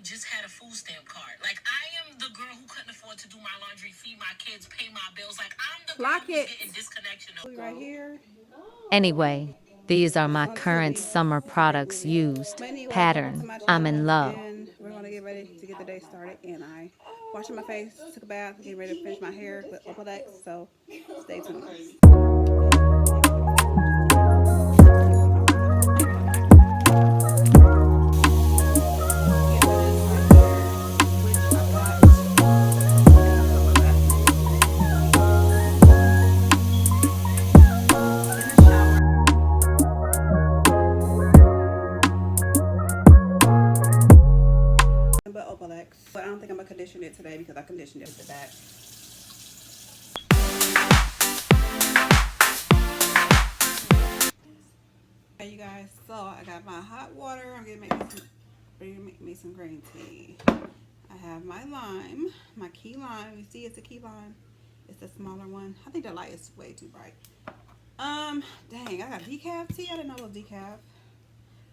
just had a food stamp card. Like, I am the girl who couldn't afford to do my laundry, feed my kids, pay my bills. Like, I'm the girl who's getting disconnection. Right here. Anyway, these are my current summer products used. But anyway, welcome to Pattern. my I'm channel, in love. and we're gonna get ready to get the day started. And I washing my face, took a bath, getting ready to finish my hair with aaLady. So stay tuned. But aaLady, but I don't think I'm gonna condition it today because I conditioned it with the back. Hey you guys, so I got my hot water. I'm gonna make me some green tea. I have my lime, my key lime. You see, it's a key lime. It's the smaller one. I think the light is way too bright. Dang, I got decaf tea. I didn't know it was decaf.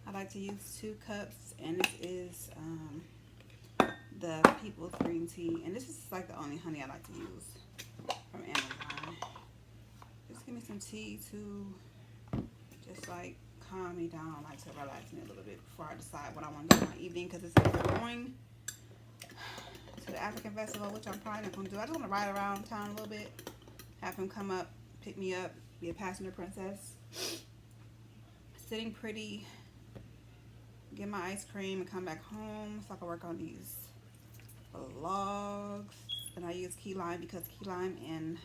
I like to use 2 cups, and this is the People's green tea, and this is like the only honey I like to use from Amazon. Just give me some tea to just like calm me down, like to relax me a little bit before I decide what I want to do in my evening, because it's going to the African festival, which I'm probably not going to do. I just want to ride around town a little bit, have him come up, pick me up, be a passenger princess, sitting pretty, get my ice cream, and come back home so I can work on these vlogs. And I use key lime because key lime and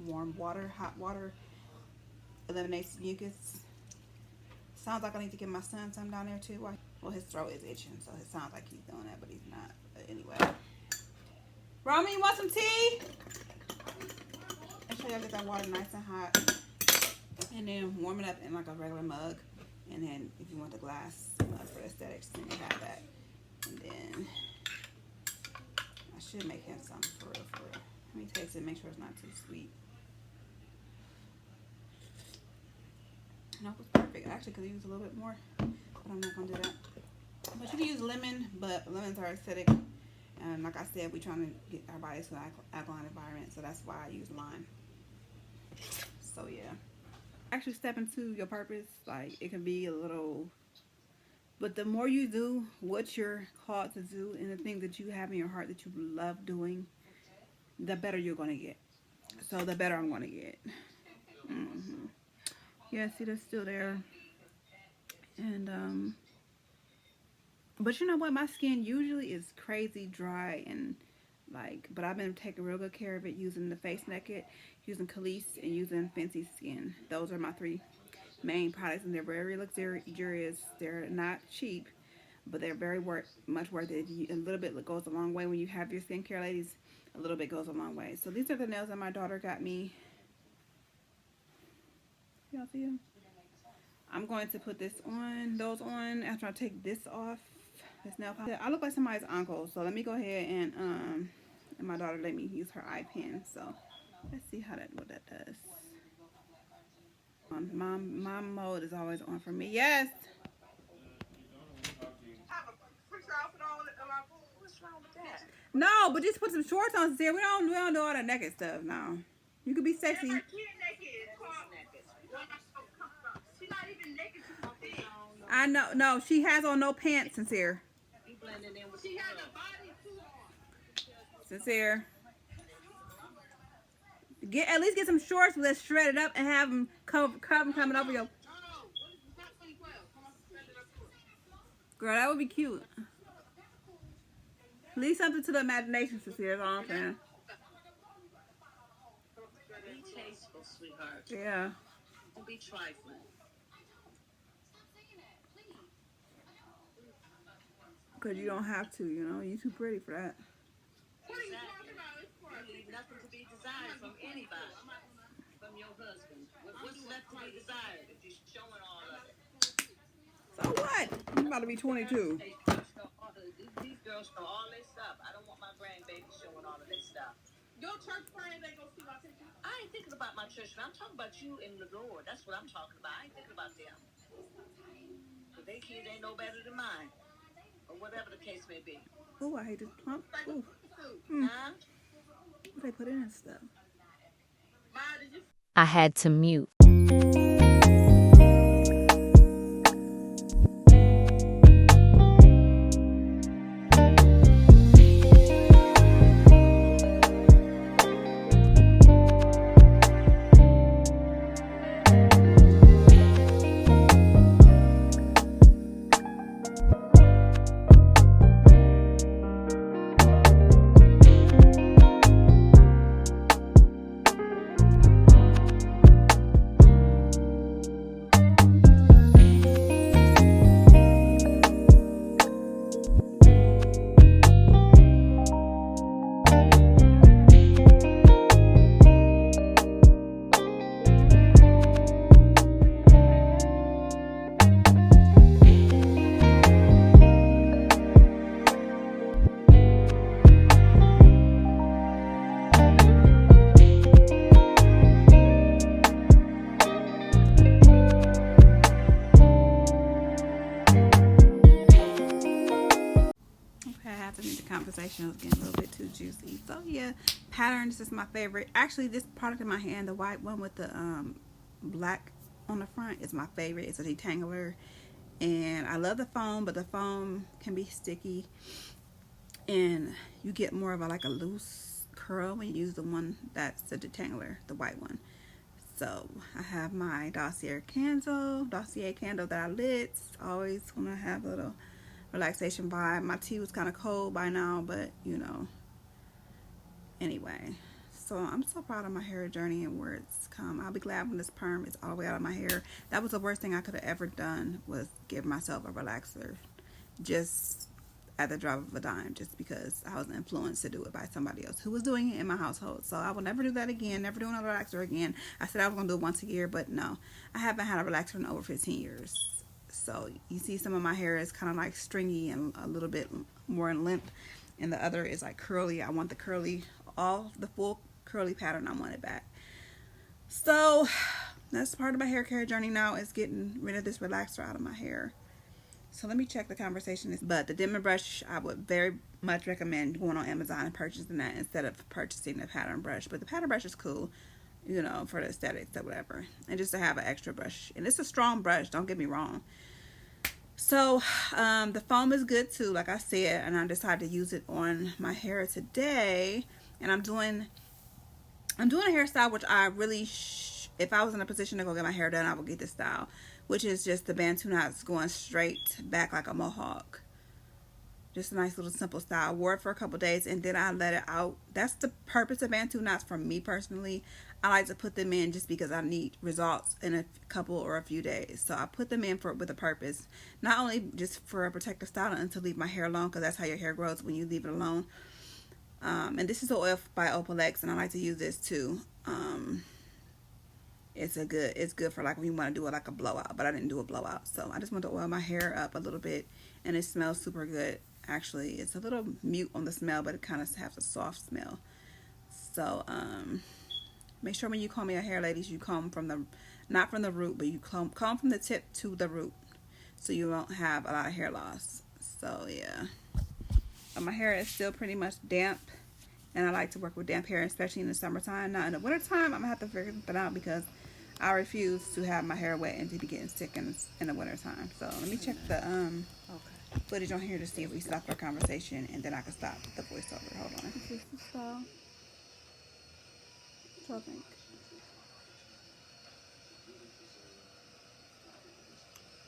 warm water, hot water, eliminates mucus. Sounds like I need to give my son some down there too. Well, his throat is itching, so it sounds like he's doing that, but he's not. But anyway, Romy, you want some tea? Make sure y'all get that water nice and hot, and then warm it up in like a regular mug. And then if you want the glass mug for aesthetics, then you have that. And then I should make him some for real, for real. Let me taste it, make sure it's not too sweet. No, it was perfect. I actually could use a little bit more, but I'm not gonna do that. But you can use lemon, but lemons are acidic. And like I said, we're trying to get our bodies to an alkaline environment, so that's why I use lime. So yeah. Actually step into your purpose. Like, it can be a little, but the more you do what you're called to do and the things that you have in your heart that you love doing, the better you're gonna get. So the better I'm gonna get. Yeah, see, that's still there. And but you know what, my skin usually is crazy dry and like, but I've been taking real good care of it using the Face Naked, using Khalees, and using Fenty Skin. Those are my 3 main products, and they're very luxurious. They're not cheap, but they're very much worth it. A little bit goes a long way when you have your skincare, ladies. A little bit goes a long way. So these are the nails that my daughter got me. Y'all see them? I'm going to put those on after I take this off. This nail polish. I look like somebody's uncle, so let me go ahead and my daughter let me use her eye pen. So let's see what that does. My mode is always on for me. Yes. No, but just put some shorts on here. We don't do all that naked stuff now. You could be sexy. I know. No, she has on no pants, Sincere. Sincere. At least get some shorts that's shredded up and have them coming over your. Girl, that would be cute. Leave something to the imagination, Sincere. That's all I'm saying. Be tasteful, sweetheart. Yeah. Don't be trifling. Because you don't have to, you know. You're too pretty for that. What are you talking about? You leave nothing to be desired from anybody. From your husband. What's left to be desired if you're showing all of it? So what? I'm about to be 22. These girls know all their stuff. I don't want my grandbaby showing all of their stuff. Your church friends ain't gonna see my picture. I ain't thinking about my church friends. I'm talking about you and the Lord. That's what I'm talking about. I ain't thinking about them. But they kids ain't no better than mine. or whatever the case may be. Oh, I hate this plump. Ooh. Huh? What they put in and stuff. Ma, did you? I had to mute. Okay, I have to meet the conversation. It was getting a little bit too juicy. So yeah, patterns is my favorite. Actually, this product in my hand, the white one with the black on the front, is my favorite. It's a detangler, and I love the foam, but the foam can be sticky, and you get more of a like a loose curl when you use the one that's the detangler, the white one. So I have my dossier candle that I lit. Always want to have a little relaxation vibe. My tea was kind of cold by now, but you know, anyway. So I'm so proud of my hair journey and where it's come. I'll be glad when this perm is all the way out of my hair. That was the worst thing I could have ever done, was give myself a relaxer just at the drop of a dime, just because I was influenced to do it by somebody else who was doing it in my household. So I will never do that again, never do another relaxer again. I said I was going to do it once a year, but no, I haven't had a relaxer in over 15 years. So you see some of my hair is kind of like stringy and a little bit more in length, and the other is like curly. I want the curly, all the full curly pattern. I want it back. So that's part of my hair care journey now, is getting rid of this relaxer out of my hair. So let me check the conversation. But the Denman brush, I would very much recommend going on Amazon and purchasing that instead of purchasing the pattern brush. But the pattern brush is cool, you know, for the aesthetics or whatever. And just to have an extra brush. And it's a strong brush, don't get me wrong. So the foam is good too, like I said. And I decided to use it on my hair today. And I'm doing a hairstyle which I really, if I was in a position to go get my hair done, I would get this style, which is just the Bantu knots going straight back like a mohawk. Just a nice little simple style. I wore it for a couple days and then I let it out. That's the purpose of Bantu knots for me personally. I like to put them in just because I need results in a couple or a few days. So I put them in with a purpose. Not only just for a protective style and to leave my hair alone, because that's how your hair grows when you leave it alone. And this is the oil by Opalex, and I like to use this too. It's good for like when you want to do it like a blowout, but I didn't do a blowout, so I just want to oil my hair up a little bit, and it smells super good. Actually, it's a little mute on the smell, but it kind of has a soft smell. So make sure when you comb your hair, ladies, you comb from the, not from the root, but you comb from the tip to the root, so you won't have a lot of hair loss. So yeah, but my hair is still pretty much damp, and I like to work with damp hair, especially in the summertime. Now in the wintertime, I'm gonna have to figure something out, because I refuse to have my hair wet and to be getting sick in the wintertime. So let me check the footage on here to see if we stopped our conversation, and then I can stop the voiceover. Hold on. This is the style. What y'all think?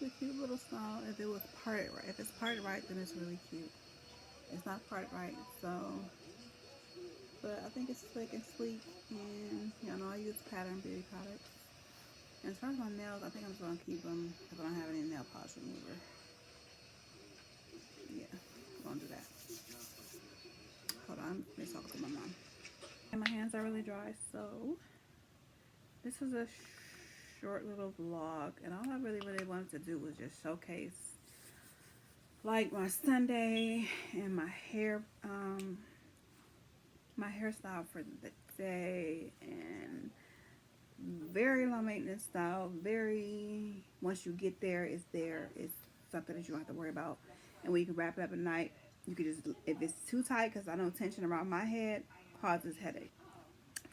It's a cute little style if it was parted right. If it's parted right, then it's really cute. It's not parted right, so. But I think it's slick and sleek, and you know, I use pattern beauty products. And as far as my nails, I think I'm just gonna keep them because I don't have any nail polish remover. Yeah, I'm gonna do that. Hold on, let me talk to my mom. And my hands are really dry, so this is a short little vlog, and all I really wanted to do was just showcase like my Sunday and my hairstyle for the day, and very low maintenance style. Very, once you get there, it's there. It's something that you don't have to worry about. And when you can wrap it up at night, you can just, if it's too tight, because I know tension around my head causes headache.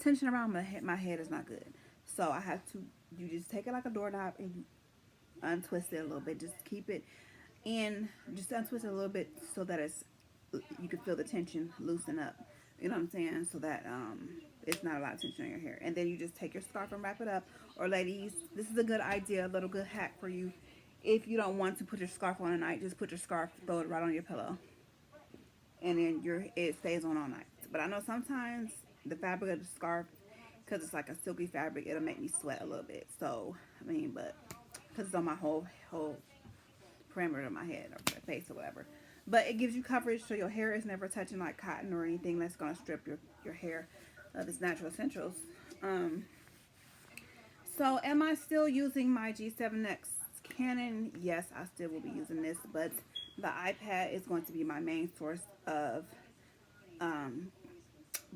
Tension around my head is not good. So I have to, you just take it like a doorknob and you untwist it a little bit. Just keep it in, just untwist it a little bit so that you can feel the tension loosen up. You know what I'm saying? So that it's not a lot of tension on your hair. And then you just take your scarf and wrap it up. Or ladies, this is a good idea, a little good hack for you. If you don't want to put your scarf on at night, just put your scarf, throw it right on your pillow, and then it stays on all night. But I know sometimes the fabric of the scarf, because it's like a silky fabric, it'll make me sweat a little bit. So I mean, but because it's on my whole perimeter of my head or my face or whatever. But it gives you coverage so your hair is never touching like cotton or anything that's gonna strip your hair of its natural essentials. Um, so am I still using my G7X Canon? Yes, I still will be using this, but the iPad is going to be my main source of um,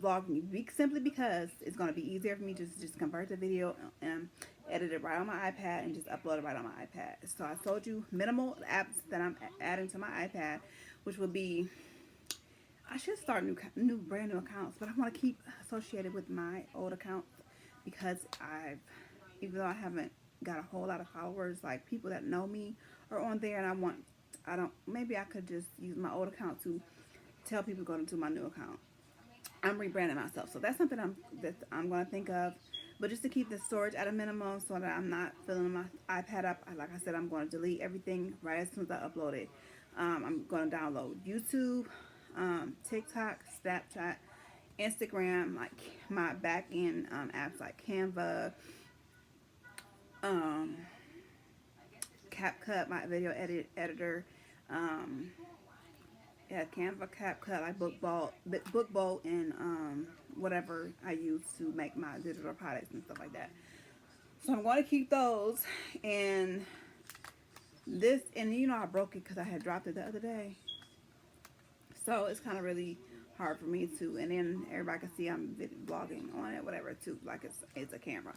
vlogging, simply because it's going to be easier for me to just convert the video and edit it right on my iPad and just upload it right on my iPad. So I told you minimal apps that I'm adding to my iPad, which will be, I should start brand new accounts, but I want to keep associated with my old accounts because even though I haven't got a whole lot of followers, like people that know me are on there, and maybe I could just use my old account to tell people to go into my new account. I'm rebranding myself, so that's something I'm going to think of. But just to keep the storage at a minimum, so that I'm not filling my iPad up. Like I said, I'm going to delete everything right as soon as I upload it. I'm going to download YouTube, TikTok, Snapchat, Instagram, like my back end apps like Canva, um, CapCut, my video editor. Um, yeah, Canva, CapCut, like BookBolt, and whatever I use to make my digital products and stuff like that. So I'm going to keep those, and I broke it because I had dropped it the other day. So it's kind of really hard for me to, and then everybody can see I'm vlogging on it, whatever, too, like it's a camera.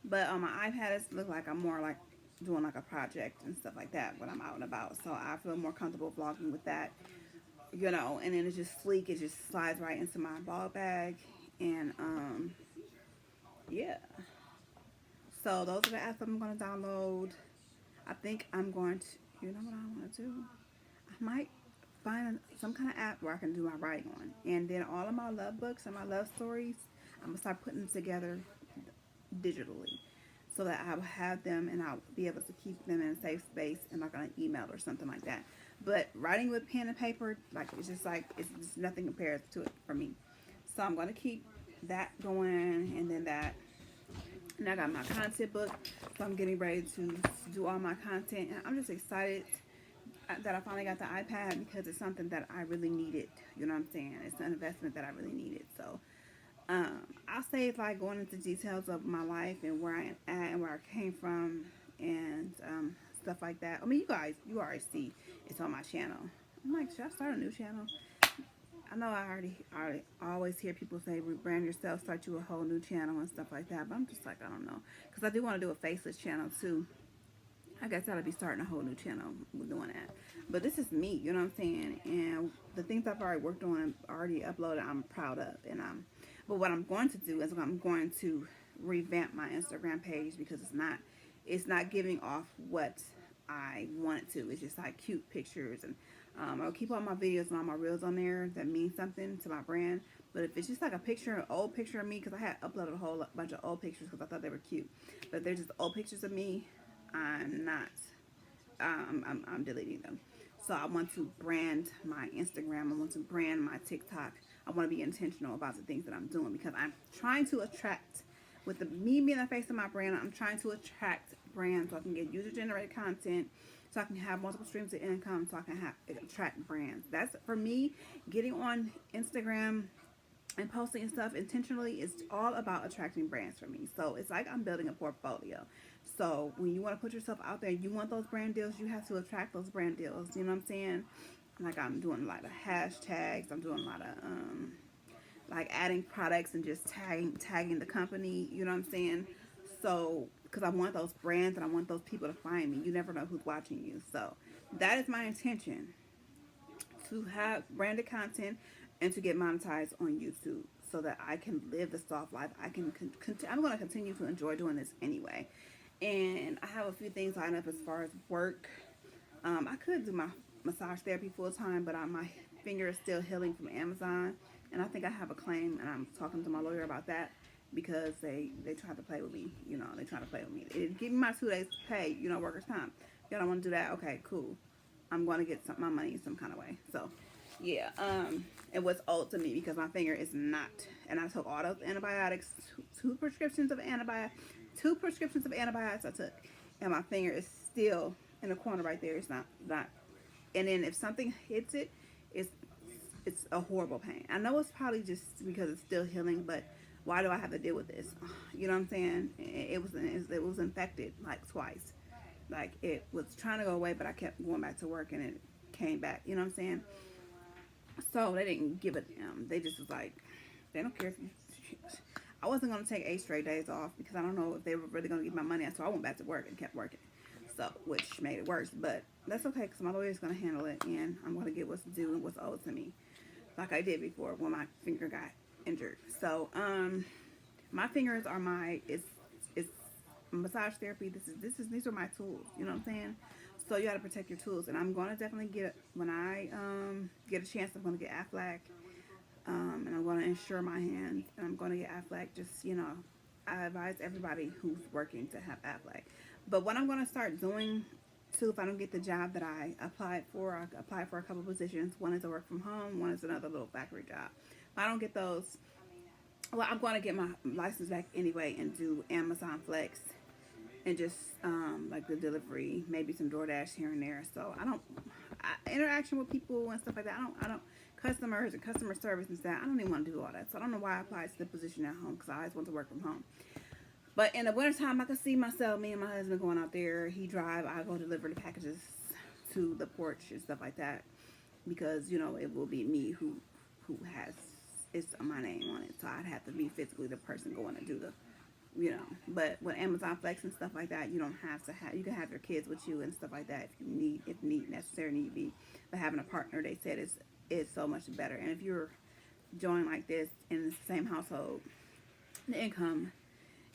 But on my iPad, it looks like I'm more like doing like a project and stuff like that when I'm out and about. So I feel more comfortable vlogging with that. And then it's just sleek. It just slides right into my ball bag. And, yeah. So those are the apps that I'm going to download. I think I'm going to, you know what I want to do? I might find some kind of app where I can do my writing on. And then all of my love books and my love stories, I'm going to start putting them together digitally, so that I will have them and I'll be able to keep them in a safe space and like on an email or something like that. But writing with pen and paper, it's just nothing compares to it for me. So I'm going to keep that going, and then and I got my content book, so I'm getting ready to do all my content, and I'm just excited that I finally got the iPad because it's something that I really needed. You know what I'm saying? It's an investment that I really needed. So I'll say it's like going into details of my life and where I am at and where I came from, and stuff like that. I mean, you already see it's on my channel. I'm like, should I start a new channel? I know I always hear people say rebrand yourself, start you a whole new channel and stuff like that, but I'm just like, I don't know, because I do want to do a faceless channel too. I guess I'll be starting a whole new channel with doing that. But this is me, you know what I'm saying? And the things I've already worked on, already uploaded, I'm proud of. But what I'm going to do is I'm going to revamp my Instagram page, because it's not giving off what I want it to. It's just like cute pictures, and I'll keep all my videos and all my reels on there that mean something to my brand. But if it's just like an old picture of me, because I had uploaded a whole bunch of old pictures because I thought they were cute, but they're just old pictures of me, I'm not. I'm deleting them. So I want to brand my Instagram. I want to brand my TikTok. I want to be intentional about the things that I'm doing, because I'm trying to attract, with me being the face of my brand, I'm trying to attract brands so I can get user-generated content, so I can have multiple streams of income, so I can attract brands. That's, for me, getting on Instagram and posting stuff intentionally is all about attracting brands for me. So it's like I'm building a portfolio. So when you want to put yourself out there, you want those brand deals, you have to attract those brand deals. You know what I'm saying? Like, I'm doing a lot of hashtags. I'm doing a lot of like adding products and just tagging the company. You know what I'm saying? So because I want those brands and I want those people to find me. You never know who's watching you. So that is my intention. to have branded content and to get monetized on YouTube so that I can live the soft life. I'm going to continue to enjoy doing this anyway. And I have a few things lined up as far as work. I could do my massage therapy full time, but my finger is still healing from Amazon, and I think I have a claim, and I'm talking to my lawyer about that because they tried to play with me. They tried to play with me. It give me my 2 days pay. Workers' comp. Y'all don't want to do that? Okay, cool. I'm going to get my money some kind of way. So, yeah. It was owed to me because my finger is not, and I took all those antibiotics, two prescriptions of antibiotics, I took, and my finger is still in the corner right there. It's not. And then if something hits it, it's it's a horrible pain. I know it's probably just because it's still healing, but why do I have to deal with this? You know what I'm saying? It was infected like twice. Like it was trying to go away, but I kept going back to work and it came back. You know what I'm saying? So they didn't give a damn. They just was like, they don't care. I wasn't gonna take 8 straight days off because I don't know if they were really gonna give my money. So I went back to work and kept working. So which made it worse, but that's okay because my lawyer's gonna handle it and I'm gonna get what's due and what's owed to me, like I did before when my finger got injured. So my fingers are it's massage therapy. These are my tools. You know what I'm saying? So you got to protect your tools, and I'm gonna definitely get when I get a chance. I'm gonna get Aflac, and I'm gonna insure my hands, and I'm gonna get Aflac. Just I advise everybody who's working to have Aflac. But what I'm gonna start doing too, if I don't get the job that I applied for, I applied for a couple positions. One is a work from home. One is another little factory job. If I don't get those, well, I'm gonna get my license back anyway and do Amazon Flex and just like the delivery, maybe some DoorDash here and there. So interaction with people and stuff like that. I don't customers and customer service and stuff. I don't even want to do all that. So I don't know why I applied to the position at home because I always want to work from home. But in the wintertime, I can see myself, me and my husband going out there. He drive, I go deliver the packages to the porch and stuff like that because it will be me who has it's my name on it. So I'd have to be physically the person going to do the. But with Amazon Flex and stuff like that, you don't have to have. You can have your kids with you and stuff like that if necessary need be. But having a partner, they said, is so much better. And if you're joined like this in the same household, the income,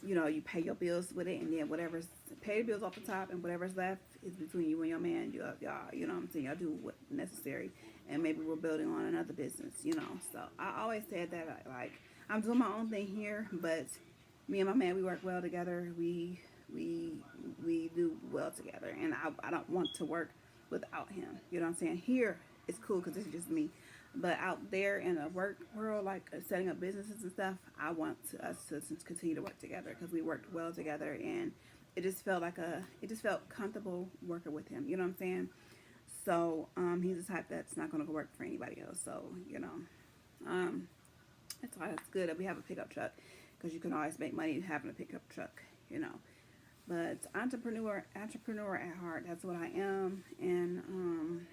you pay your bills with it, and then whatever's pay the bills off the top, and whatever's left is between you and your man. Y'all, you know what I'm saying? Y'all do what's necessary, and maybe we're building on another business. So I always said that like I'm doing my own thing here, but me and my man, we work well together. We do well together, and I don't want to work without him. You know what I'm saying? Here it's cool because it's just me, but out there in the work world, like setting up businesses and stuff, I want us to continue to work together because we worked well together, and it just felt comfortable working with him. You know what I'm saying? So he's the type that's not going to work for anybody else. So that's why it's good that we have a pickup truck. Because you can always make money having a pickup truck, But entrepreneur at heart, that's what I am. And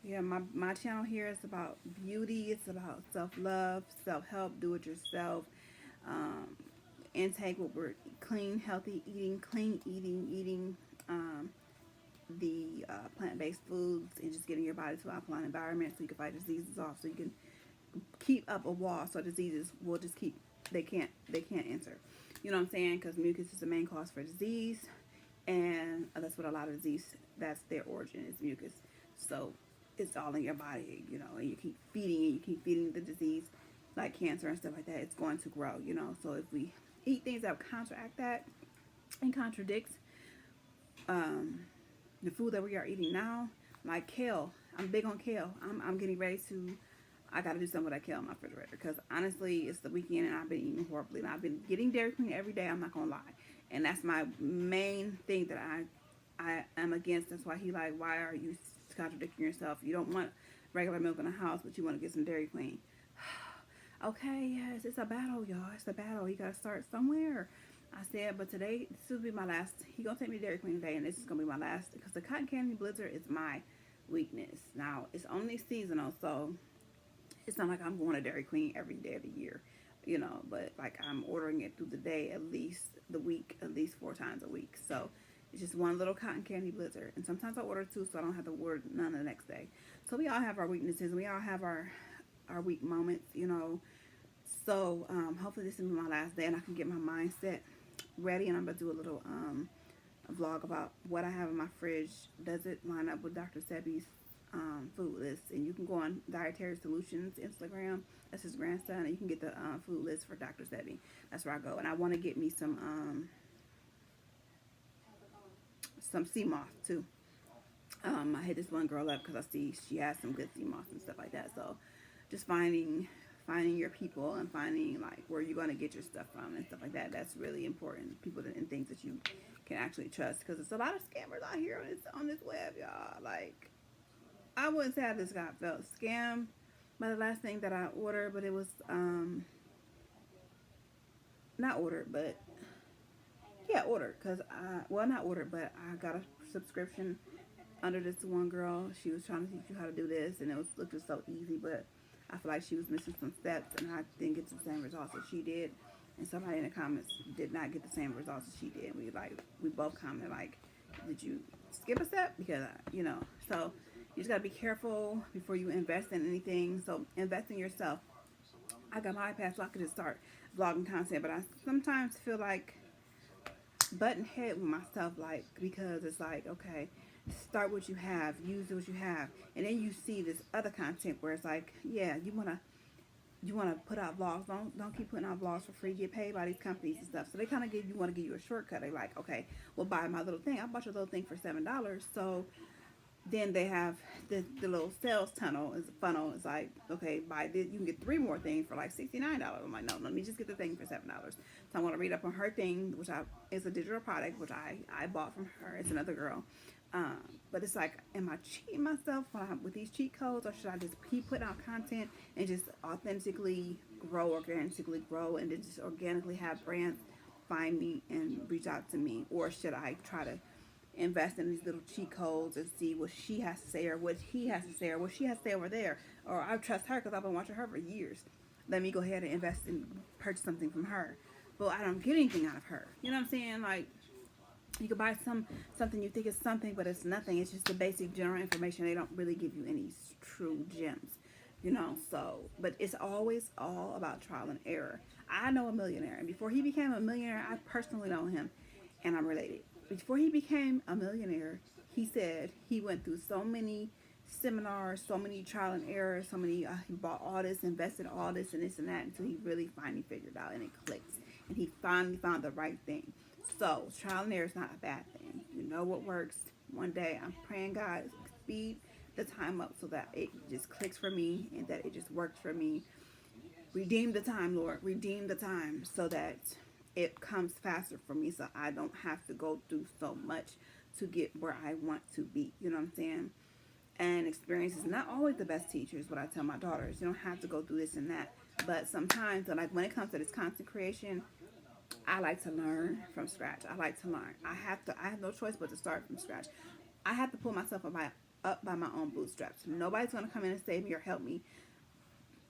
yeah, my channel here is about beauty. It's about self-love, self-help, do it yourself. Intake, what we're clean, healthy eating, eating the plant-based foods, and just getting your body to an alkaline environment so you can fight diseases off, so you can keep up a wall so diseases will just keep. They can't enter. You know what I'm saying? Because mucus is the main cause for disease, and that's what a lot of disease. That's their origin is mucus. So it's all in your body, and you keep feeding the disease, like cancer and stuff like that. It's going to grow, So if we eat things that counteract that and contradicts the food that we are eating now, like kale. I'm big on kale. I'm getting ready to. I got to do something with that kale in my refrigerator because honestly, it's the weekend and I've been eating horribly. And I've been getting Dairy Queen every day. I'm not gonna lie, and that's my main thing that I am against. That's why why are you contradicting yourself? You don't want regular milk in the house, but you want to get some Dairy Queen. Okay, yes, it's a battle, y'all. It's a battle. You gotta start somewhere. I said, but today this will be my last. He gonna take me to Dairy Queen today, and this is gonna be my last because the cotton candy blizzard is my weakness. Now it's only seasonal, so. It's not like I'm going to Dairy Queen every day of the year, but like I'm ordering it through the day, at least the week, at least 4 times a week. So It's just one little cotton candy blizzard. And sometimes I order two so I don't have to order none the next day. So we all have our weaknesses. We all have our weak moments, you know. So hopefully this is my last day and I can get my mindset ready, and I'm gonna do a little vlog about what I have in my fridge. Does it line up with Dr. Sebi's food list? And you can go on Dietary Solutions Instagram. That's his grandson, and you can get the food list for Dr. Sebi. That's where I go. And I want to get me some sea moss too. I hit this one girl up because I see she has some good sea moss and stuff like that. So just finding your people and finding like where you're going to get your stuff from and stuff like that. That's really important. People and things that you can actually trust, because there's a lot of scammers out here on this web, y'all. Like, I wouldn't say I just felt scammed by the last thing that I ordered, but it was not ordered, but yeah, ordered, because not ordered, but I got a subscription under this one girl. She was trying to teach you how to do this, and it looked just so easy, but I feel like she was missing some steps, and I didn't get the same results that she did. And somebody in the comments did not get the same results as she did. We both commented like, did you skip a step? Because you know, so you just gotta be careful before you invest in anything. So invest in yourself. I got my iPad so I could just start vlogging content, but I sometimes feel like button head with myself, like, because it's like, okay, start what you have, use what you have, and then you see this other content where it's like, yeah, you wanna put out vlogs. Don't keep putting out vlogs for free. Get paid by these companies and stuff. So they kind of want to give you a shortcut. They like, okay, well, buy my little thing. I bought your little thing for $7. So then they have the little sales funnel. It's like, okay, buy this. You can get 3 more things for like $69. I'm like, no, let me just get the thing for $7. So I want to read up on her thing, which is a digital product, which I bought from her. It's another girl. But it's like, am I cheating myself with these cheat codes, or should I just keep putting out content and just organically grow, and then just organically have brands find me and reach out to me? Or should I try to invest in these little cheat codes and see what she has to say, or what he has to say, or what she has to say over there? Or I trust her because I've been watching her for years. Let me go ahead and invest and purchase something from her. But I don't get anything out of her. You know what I'm saying? Like, you could buy something you think is something, but it's nothing. It's just the basic general information. They don't really give you any true gems, you know. So, but it's always all about trial and error. I know a millionaire, and before he became a millionaire, I personally know him, and I'm related. Before he became a millionaire, he said he went through so many seminars, so many trial and error, so many, he bought all this, invested all this and this and that, until he really finally figured out and it clicked. And he finally found the right thing. So trial and error is not a bad thing. You know what works. One day I'm praying God speed the time up so that it just clicks for me and that it just works for me. Redeem the time, Lord. Redeem the time so that it comes faster for me, so I don't have to go through so much to get where I want to be. You know what I'm saying? And experience is not always the best teacher, is what I tell my daughters. You don't have to go through this and that. But sometimes, like when it comes to this content creation, I like to learn from scratch. I like to learn. I have no choice but to start from scratch. I have to pull myself up by my own bootstraps. Nobody's going to come in and save me or help me.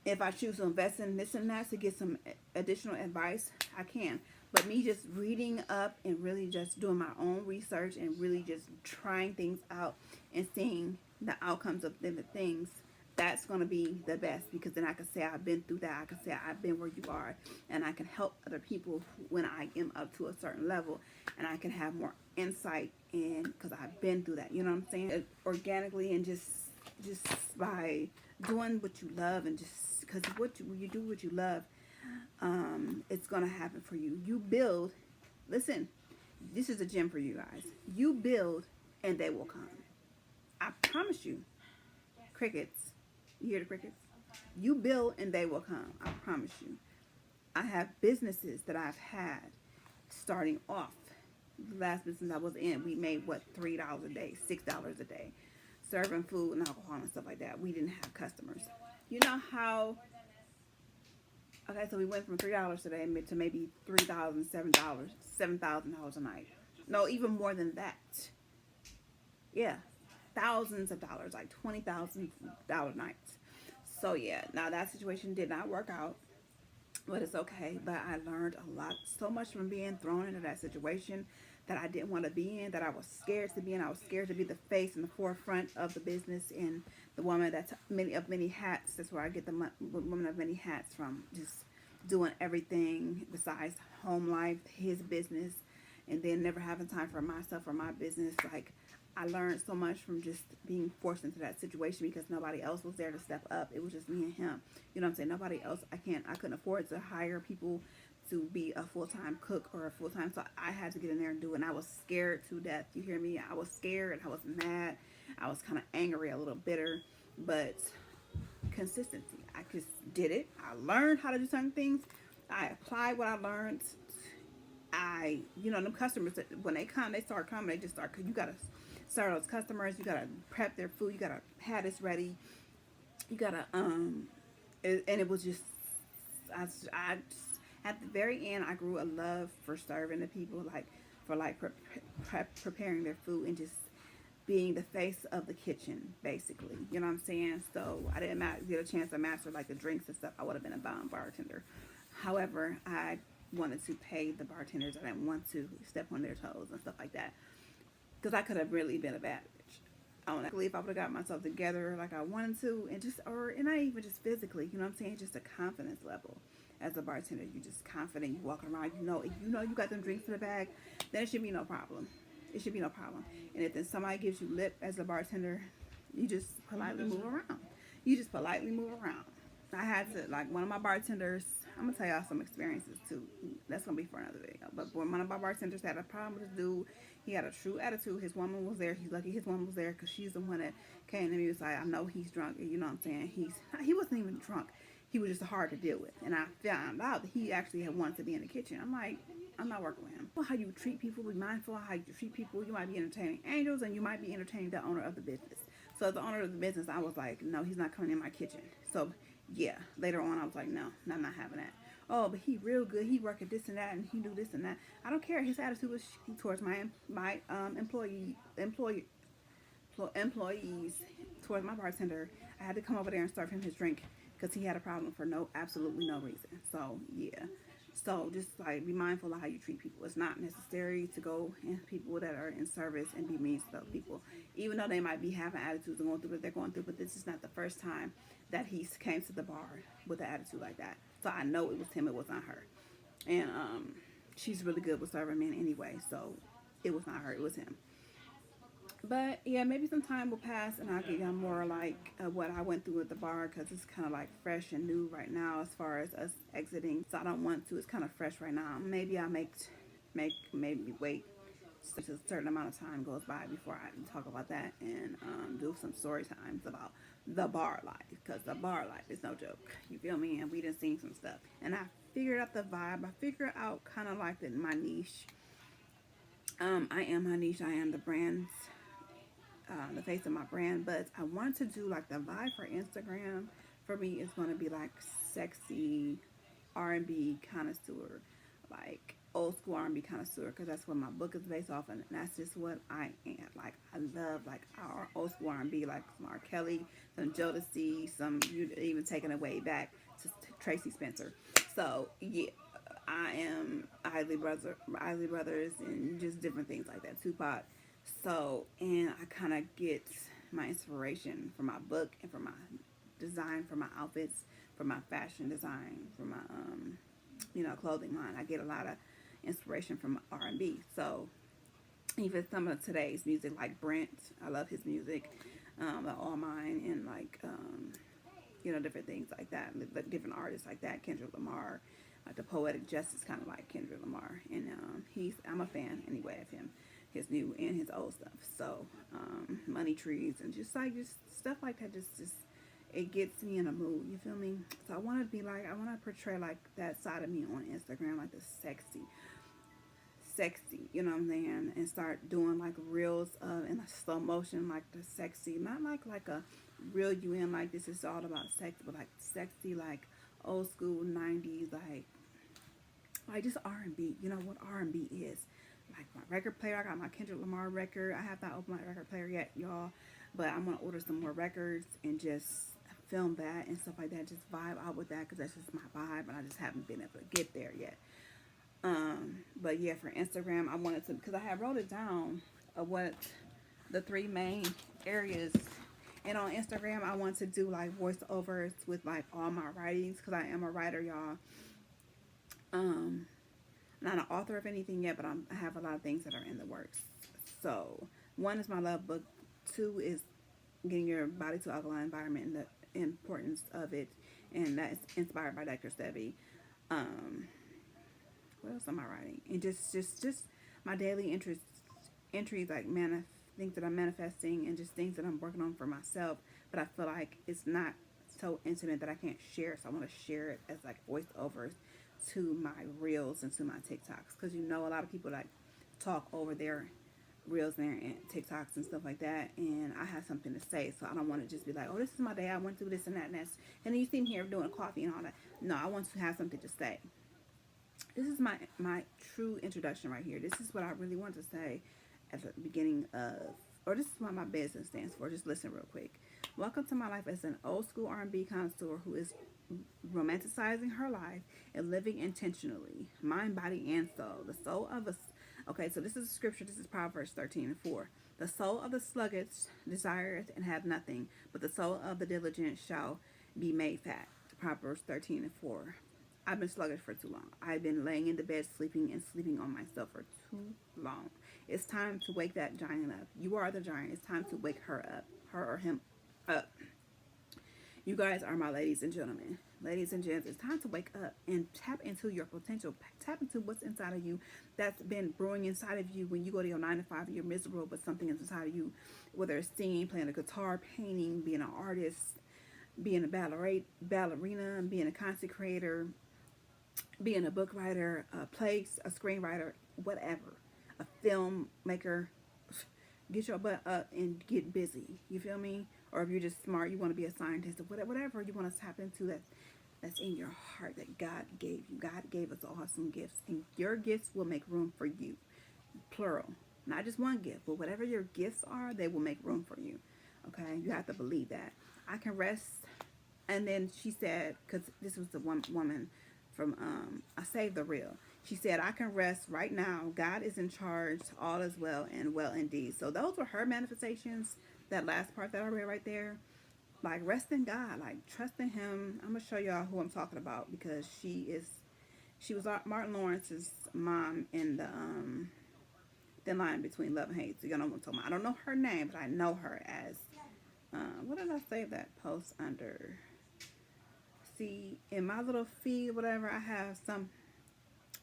If I choose to invest in this and that to get some additional advice, I can. But me just reading up and really just doing my own research and really just trying things out and seeing the outcomes of different things, that's going to be the best, because then I can say I've been through that. I can say I've been where you are, and I can help other people when I am up to a certain level, and I can have more insight in, because I've been through that. You know what I'm saying? Organically, and just by doing what you love, and just because when you do what you love, it's going to happen for you. You build. Listen, this is a gem for you guys. You build, and they will come. I promise you. Crickets. You hear the crickets? You build and they will come. I promise you. I have businesses that I've had starting off. The last business I was in, we made $3 a day, $6 a day, serving food and alcohol and stuff like that. We didn't have customers. You know how? Okay, so we went from $3 today to maybe $3,000, $7,000 a night. No, even more than that. Yeah. Thousands of dollars, like $20,000 nights. So yeah, now that situation did not work out, but it's okay. But I learned a lot, so much from being thrown into that situation, that I didn't want to be in, that I was scared to be in. I was scared to be the face and the forefront of the business and the woman that's many hats. That's where I get the woman of many hats from. Just doing everything besides home life, his business, and then never having time for myself or my business. Like, I learned so much from just being forced into that situation because nobody else was there to step up. It was just me and him. You know what I'm saying? Nobody else. I couldn't afford to hire people to be a full-time cook or a full-time. So I had to get in there and do it. And I was scared to death. You hear me? I was scared. I was mad. I was kind of angry, a little bitter, but consistency. I just did it. I learned how to do certain things. I applied what I learned. Them customers, when they come, they start coming. They just start, cause you gotta serve those customers. You gotta prep their food. You gotta have this ready. You gotta, and it was just, I just, at the very end, I grew a love for serving the people, like for like preparing their food and just being the face of the kitchen, basically. You know what I'm saying? So I didn't get a chance to master like the drinks and stuff. I would have been a bomb bartender. However, I wanted to pay the bartenders. I didn't want to step on their toes and stuff like that because I could have really been a bad bitch. Honestly, if I would have got myself together like I wanted to, and not even just physically, you know what I'm saying? Just a confidence level. As a bartender, you're just confident. You walking around, you got them drinks in the bag, then it should be no problem. It should be no problem. And if then somebody gives you lip as a bartender, you just politely move around. You just politely move around. I had to, like, one of my bartenders, I'm gonna tell y'all some experiences too. That's gonna be for another video. But when one of my bartenders had a problem with this dude, he had a true attitude. His woman was there. He's lucky his woman was there because she's the one that came to me and was like, I know he's drunk. You know what I'm saying? He wasn't even drunk. He was just hard to deal with. And I found out that he actually had wanted to be in the kitchen. I'm like, I'm not working with him. How you treat people, be mindful of how you treat people. You might be entertaining angels and you might be entertaining the owner of the business. So as the owner of the business, I was like, no, he's not coming in my kitchen. So yeah, later on, I was like, no, I'm not having that. Oh, but he real good. He working this and that, and he do this and that. I don't care. His attitude was towards my employees, towards my bartender. I had to come over there and serve him his drink because he had a problem for absolutely no reason. So yeah. So just like be mindful of how you treat people. It's not necessary to go and people that are in service and be mean to those people, even though they might be having attitudes and going through what they're going through. But this is not the first time that he came to the bar with an attitude like that. So I know it was him. It was not her. And she's really good with serving men anyway. So it was not her. It was him. But yeah, maybe some time will pass and I'll get y'all more like what I went through at the bar because it's kind of like fresh and new right now as far as us exiting. So I don't want to. It's kind of fresh right now. Maybe I'll maybe wait a certain amount of time goes by before I talk about that and do some story times about the bar life because the bar life is no joke. You feel me? And we done seen some stuff. And I figured out the vibe. I figured out kind of like my niche. I am my niche. I am the brand's the face of my brand, but I want to do like the vibe for Instagram for me is going to be like sexy R&B connoisseur, like old school R&B connoisseur, because that's what my book is based off, and that's just what I am. Like I love like our old school R&B, like some R. Kelly, some Jodeci, some even taking it way back to Tracy Spencer. So yeah. I am aaLady Brothers, and just different things like that. Tupac. So, and I kind of get my inspiration from my book and from my design, for my outfits, for my fashion design, for my clothing line. I get a lot of inspiration from R&B. So, even some of today's music, like Brent, I love his music, All Mine, and like different things like that, different artists like that, Kendrick Lamar. Like the poetic justice, kind of like Kendrick Lamar, and I'm a fan anyway of him, his new and his old stuff. So Money Trees and just stuff like that. Just it gets me in a mood. You feel me? So I want to portray like that side of me on Instagram, like the sexy. You know what I'm saying? And start doing like reels in a slow motion, like the sexy, not like a reel you in like this is all about sex, but like sexy, like old school 90s, like just R&B. You know what R&B is. Like my record player, I got my Kendrick Lamar record. I have not opened my record player yet, y'all, but I'm gonna order some more records and just film that and stuff like that. Just vibe out with that because that's just my vibe, and I just haven't been able to get there yet. But yeah, for Instagram, I wanted to, because I had wrote it down of what the three main areas. And on Instagram, I want to do like voiceovers with like all my writings, because I am a writer, y'all. Um, Not an author of anything yet, but I have a lot of things that are in the works. So one is my love book. Two is getting your body to alkaline environment and the importance of it, and that's inspired by Dr. Sebi. Um, what else am I writing? And just my daily interest entries, like things that I'm manifesting, and just things that I'm working on for myself. But I feel like it's not so intimate that I can't share, so I want to share it as like voiceovers to my reels and to my TikToks, because a lot of people like talk over their reels and TikToks and stuff like that, and I have something to say, so I don't want to just be like, oh, this is my day, I went through this and that, and then you see me here doing coffee and all that. No, I want to have something to say. This is my true introduction right here. This is what I really want to say at the beginning of, or this is what my business stands for. Just listen real quick. Welcome to my life as an old school R&B connoisseur who is romanticizing her life and living intentionally, mind, body, and soul. The soul of a, okay, so this is a scripture. This is Proverbs 13:4. The soul of the sluggish desireth and have nothing, but the soul of the diligent shall be made fat. Proverbs 13:4. I've been sluggish for too long. I've been laying in the bed sleeping and sleeping on myself for too long. It's time to wake that giant up. You are the giant. It's time to wake her up, her or him up. You guys are my ladies and gentlemen. Ladies and gents, it's time to wake up and tap into your potential. Tap into what's inside of you that's been brewing inside of you. When you go to your 9 to 5, you're miserable, but something is inside of you, whether it's singing, playing a guitar, painting, being an artist, being a ballerina, being a content creator, being a book writer, a screenwriter, whatever, a filmmaker. Get your butt up and get busy. You feel me? Or if you're just smart, you want to be a scientist, or whatever you want to tap into, that's in your heart, that God gave you. God gave us all some gifts, and your gifts will make room for you. Plural, not just one gift, but whatever your gifts are, they will make room for you. Okay, you have to believe that. I can rest. And then she said, because this was the one woman from I Saved the Real. She said, I can rest right now. God is in charge. All is well and well indeed. So those were her manifestations. That last part that I read right there. Like, rest in God. Like, trust in him. I'm going to show y'all who I'm talking about, because she was Martin Lawrence's mom in the Thin Line Between Love and Hate. So you know what I'm talking about. I don't know her name, but I know her as, what did I save that post under? See, in my little feed, whatever, I have some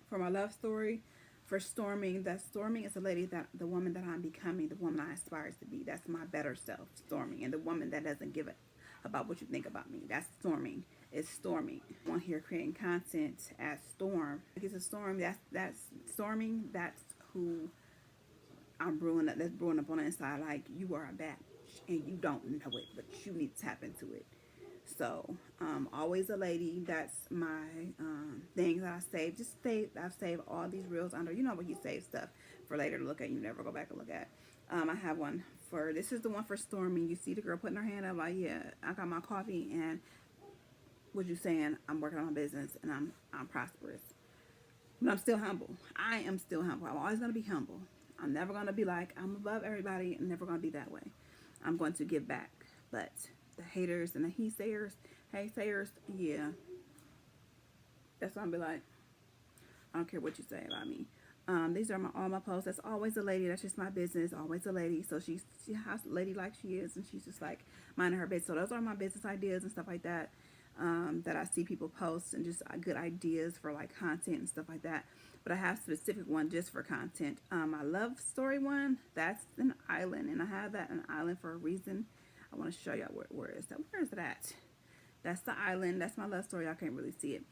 for my love story for Storming. That Storming is the lady, that the woman that I'm becoming, the woman I aspire to be. That's my better self, Storming. And the woman that doesn't give a about what you think about me. That's Storming. It's Storming. I'm here creating content as Storm. It's a Storm. That's Storming. That's who I'm brewing up. That's brewing up on the inside. Like, you are a batch and you don't know it, but you need to tap into it. So, always a lady. That's my thing that I save. I've saved all these reels under. You know what, you save stuff for later to look at. You never go back and look at. I have one for, this is the one for Stormy. You see the girl putting her hand up like, yeah, I got my coffee, and what you saying? I'm working on my business and I'm prosperous. But I'm still humble. I am still humble. I'm always gonna be humble. I'm never gonna be like I'm above everybody. I'm never gonna be that way. I'm going to give back. But the haters and the haysayers, yeah, that's what I'm be like. I don't care what you say about me. These are all my posts. That's always a lady. That's just my business. Always a lady. So she has lady like she is, and she's just like minding her business. So those are my business ideas and stuff like that. That I see people post, and just good ideas for like content and stuff like that. But I have a specific one just for content. My love story one, that's an island, and I have that an island for a reason. I want to show y'all where is that. Where is it at? That's the island. That's my love story. I can't really see it.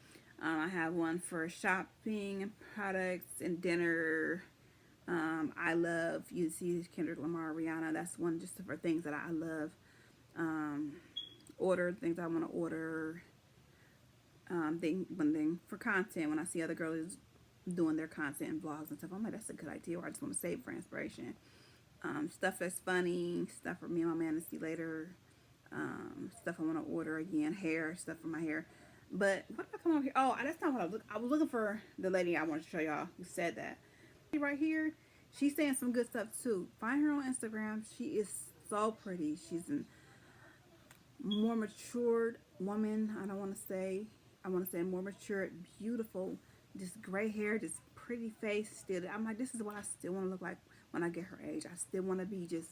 I have one for shopping and products and dinner. I love, you see Kendrick Lamar, Rihanna. That's one just for things that I love. Order things I want to order. One thing for content, when I see other girls doing their content and vlogs and stuff, I'm like, that's a good idea, or I just want to save for inspiration. Stuff that's funny, stuff for me and my man to see later. Stuff I want to order again, hair, stuff for my hair. But what did I come over here? Oh, that's not what I was looking for the lady I wanted to show y'all who said that. Right here, she's saying some good stuff too. Find her on Instagram. She is so pretty. She's a more matured woman. I don't want to say. I want to say more matured, beautiful, just gray hair, just pretty face. Still, I'm like, this is what I still want to look like when I get her age. I still want to be just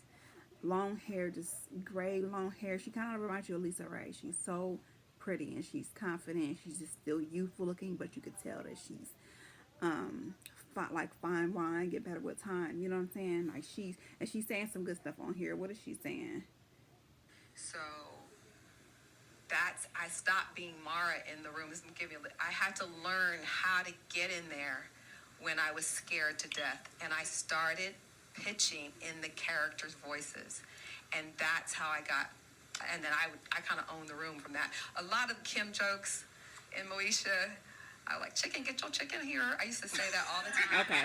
long hair, just gray long hair. She kind of reminds you of Lisa Ray. She's so pretty and she's confident. She's just still youthful looking, but you could tell that she's like fine wine, get better with time. You know what I'm saying? Like she's saying some good stuff on here. What is she saying? So that's, I stopped being Mara in the room. I had to learn how to get in there when I was scared to death, and I started pitching in the characters' voices, and that's how I got. And then I kind of owned the room from that. A lot of Kim jokes in Moesha, I like, chicken, get your chicken here. I used to say that all the time. Okay.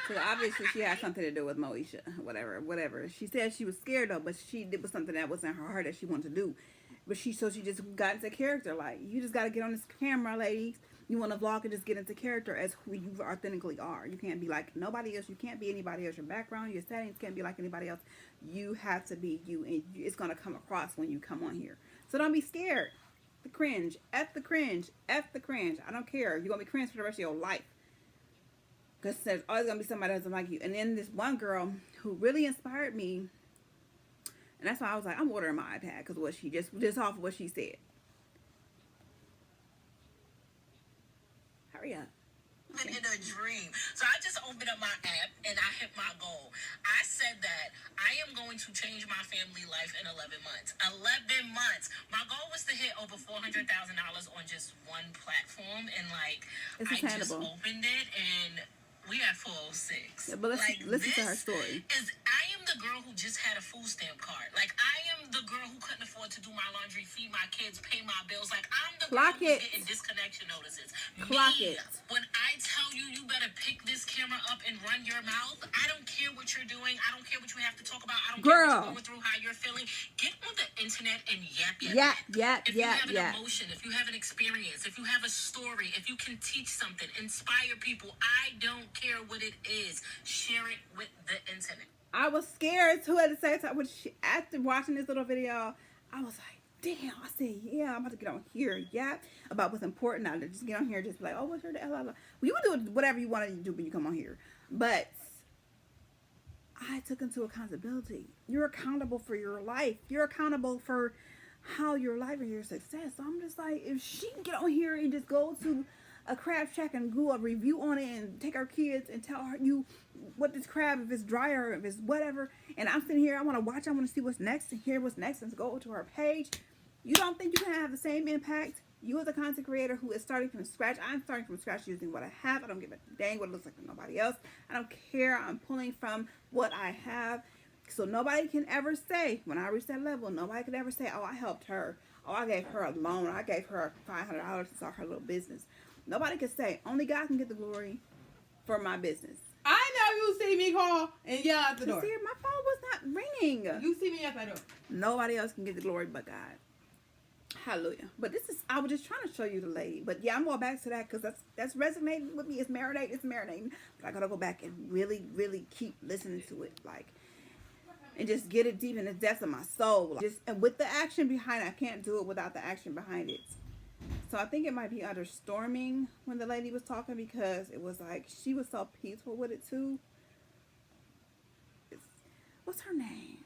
So obviously she had something to do with Moesha, whatever. She said she was scared though, but it was something that was in her heart that she wanted to do. But she just got into character. Like, you just got to get on this camera, ladies. You want to vlog and just get into character as who you authentically are. You can't be like nobody else. You can't be anybody else. Your background, your settings can't be like anybody else. You have to be you, and it's going to come across when you come on here. So don't be scared. The cringe. F the cringe. F the cringe. I don't care. You're going to be cringe for the rest of your life. Because there's always going to be somebody that doesn't like you. And then this one girl who really inspired me, and that's why I was like, I'm ordering my iPad, because what she just off of what she said. Hurry up. In a dream. So I just opened up my app and I hit my goal. I said that I am going to change my family life in 11 months. 11 months. My goal was to hit over $400,000 on just one platform, and like I just opened it and we at 406. Yeah, but listen to her story. I am the girl who just had a food stamp card. Like, I am the girl who couldn't afford to do my laundry, feed my kids, pay my bills. Like, I'm the girl who's getting disconnection notices. Clock it. When I tell you, you better pick this camera up and run your mouth. I don't care what you're doing. I don't care what you have to talk about. I don't care what you're going through, how you're feeling. Get on the internet and yap. If you have an emotion, if you have an experience, if you have a story, if you can teach something, inspire people, I don't care what it is. Share it with the internet. I was scared too at the same time. After watching this little video, I was like, damn. I said, yeah, I'm about to get on here, about what's important. Now, just get on here, just be like, oh, what's your blah, blah. Well, you can do whatever you want to do when you come on here. But I took into accountability. You're accountable for your life. You're accountable for how your life and your success. So I'm just like, if she can get on here and just go to a crab shack and do a review on it and take our kids and tell you what this crab, if it's dry or if it's whatever, and I'm sitting here, I want to watch, I want to see what's next and hear what's next and go to her page. You don't think you can have the same impact? You as a content creator who is starting from scratch. I'm starting from scratch using what I have. I don't give a dang what it looks like to nobody else. I don't care. I'm pulling from what I have. So nobody can ever say, when I reach that level, nobody could ever say, oh, I helped her. Oh, I gave her a loan. I gave her $500 to start her little business. Nobody can say. Only God can get the glory for my business. I know you see me call and yell at the door. See, my phone was not ringing. You see me at the door. Nobody else can get the glory but God. Hallelujah. But I was just trying to show you the lady. But yeah, I'm going back to that because that's resonating with me. It's marinating. But I got to go back and really, really keep listening to it. And just get it deep in the depths of my soul. And with the action behind it, I can't do it without the action behind it. So I think it might be under storming when the lady was talking, because it was like she was so peaceful with it too. What's her name?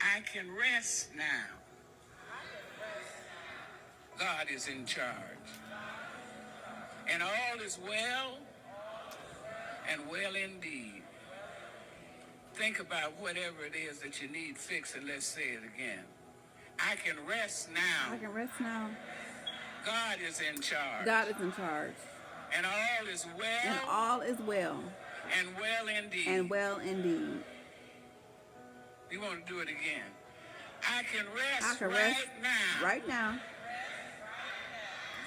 I can rest now. God is in charge. And all is well, and well indeed. Think about whatever it is that you need fixed, and let's say it again. I can rest now. I can rest now. God is in charge. God is in charge. And all is well. And all is well. And well indeed. And well indeed. You want to do it again. I can rest now. Right now.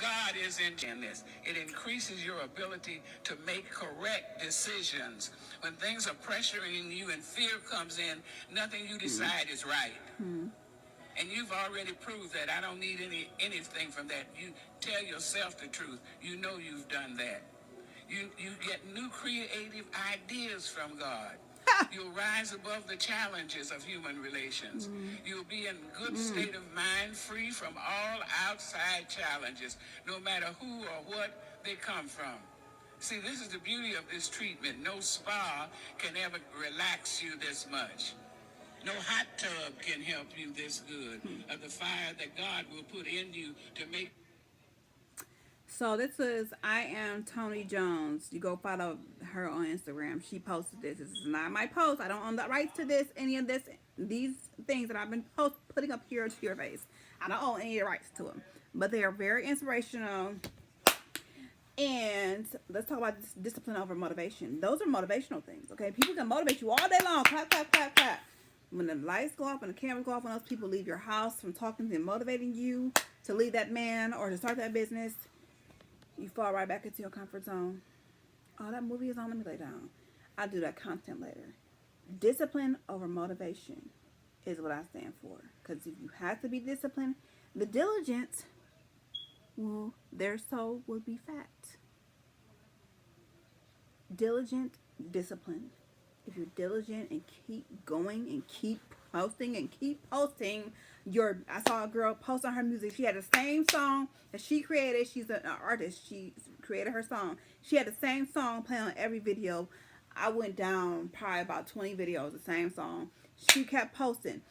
God is in this. It increases your ability to make correct decisions. When things are pressuring you and fear comes in, nothing you decide is right. And you've already proved that. I don't need anything from that. You tell yourself the truth. You know you've done that. You get new creative ideas from God. You'll rise above the challenges of human relations. You'll be in good state of mind, free from all outside challenges, no matter who or what they come from. See, this is the beauty of this treatment. No spa can ever relax you this much. No hot tub can help you this good. Of the fire that God will put in you to make. So this is I am Tony Jones. You go follow her on Instagram. She posted this. This is not my post. I don't own the rights to this, any of this, these things that I've been putting up here to your face. I don't own any rights to them, but they are very inspirational. And let's talk about discipline over motivation. Those are motivational things, okay? People can motivate you all day long. Clap, clap, clap, clap. When the lights go off and the cameras go off, when those people leave your house from talking and motivating you to leave that man or to start that business, you fall right back into your comfort zone. Oh, that movie is on. Let me lay down. I'll do that content later. Discipline over motivation is what I stand for. Because if you have to be disciplined, the diligent, well, their soul will be fat. Diligent, discipline. If you're diligent and keep going and keep posting, I saw a girl post on her music. She had the same song that she created. She's an artist. She created her song. She had the same song playing on every video. I went down probably about 20 videos, the same song. She kept posting.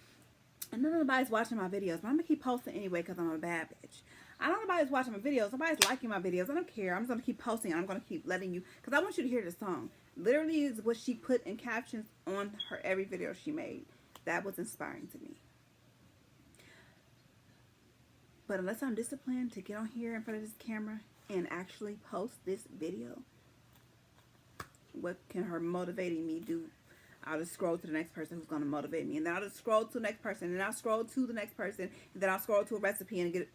And nobody's watching my videos, but I'm going to keep posting anyway because I'm a bad bitch. I don't know nobody's watching my videos. Nobody's liking my videos. I don't care. I'm just going to keep posting. And I'm going to keep letting you, because I want you to hear the song. Literally is what she put in captions on her every video she made. That was inspiring to me. But unless I'm disciplined to get on here in front of this camera and actually post this video, what can her motivating me do? I'll just scroll to the next person who's going to motivate me. And then I'll just scroll to the next person. And then I'll scroll to the next person. And then I'll scroll to a recipe and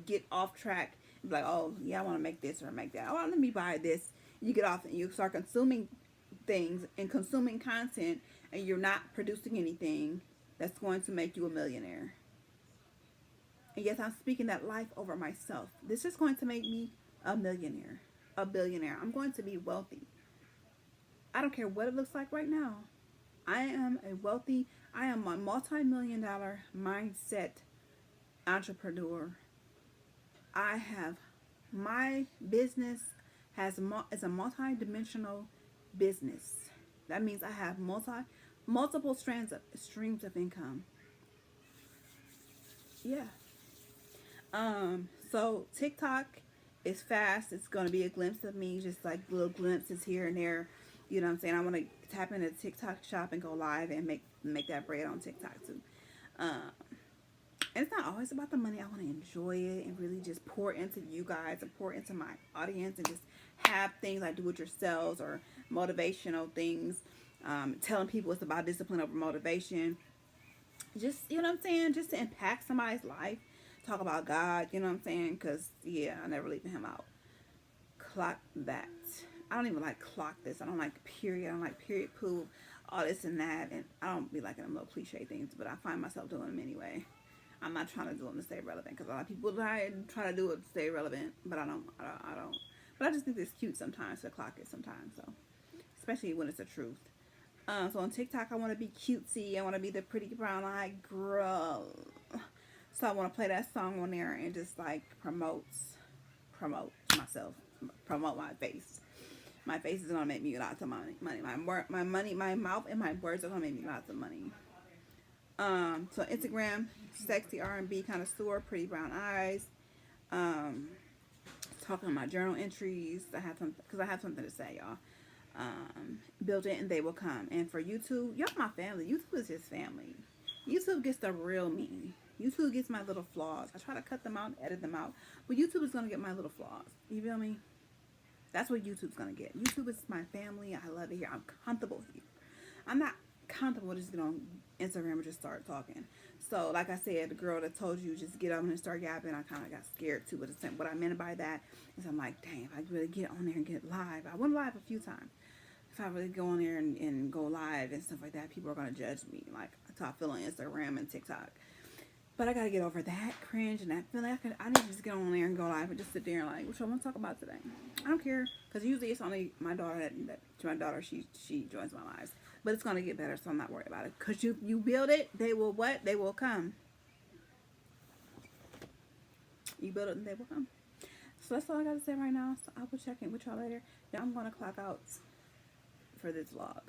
get off track. And be like, oh, yeah, I want to make this or make that. Oh, let me buy this. You get off and you start consuming things and consuming content. And you're not producing anything that's going to make you a millionaire. And yes, I'm speaking that life over myself. This is going to make me a millionaire, a billionaire. I'm going to be wealthy. I don't care what it looks like right now. I am a multi-million-dollar mindset entrepreneur. My business is a multi-dimensional business. That means I have multiple streams of income. Yeah. So TikTok is fast. It's going to be a glimpse of me, just like little glimpses here and there. You know what I'm saying? I want to tap into the TikTok shop and go live and make that bread on TikTok too. And it's not always about the money. I want to enjoy it and really just pour into you guys and pour into my audience and just have things like do-it-yourselves or motivational things. Telling people it's about discipline over motivation. Just, you know what I'm saying? Just to impact somebody's life. Talk about God, you know what I'm saying? Because, yeah, I never leaving him out. Clock that. I don't even like clock this. I don't like period. I don't like period, poo, all this and that. And I don't be liking them little cliche things, but I find myself doing them anyway. I'm not trying to do them to stay relevant because a lot of people try to do it to stay relevant, but I don't. But I just think it's cute sometimes to clock it sometimes. So, especially when it's the truth. So on TikTok, I want to be cutesy. I want to be the pretty brown-eyed girl. So I want to play that song on there and just like promote myself, promote my face. My face is gonna make me lots of money. My mouth and my words are gonna make me lots of money. So Instagram, sexy R&B connoisseur, pretty brown eyes. Talking about my journal entries. I have something to say, y'all. Build it and they will come. And for YouTube, y'all my family. YouTube is just family. YouTube gets the real me. YouTube gets my little flaws. I try to cut them out, edit them out, but YouTube is gonna get my little flaws. You feel me? That's what YouTube's gonna get. YouTube is my family. I love it here. I'm comfortable here. I'm not comfortable just get on Instagram and just start talking. So, like I said, the girl that told you just get on and start yapping, I kind of got scared too. But what I meant by that is I'm like, dang, if I really get on there and get live. I went live a few times. If I really go on there and go live and stuff like that, people are gonna judge me. Like, that's how I feel on Instagram and TikTok. But I gotta get over that cringe and that feeling. I need to just get on there and go live and just sit there and like, what I want to talk about today. I don't care, because usually it's only my daughter she joins my lives. But it's gonna get better, so I'm not worried about it. Cause you build it, they will what? They will come. You build it and they will come. So that's all I gotta say right now. So I will check in with y'all later. Now I'm gonna clock out for this vlog.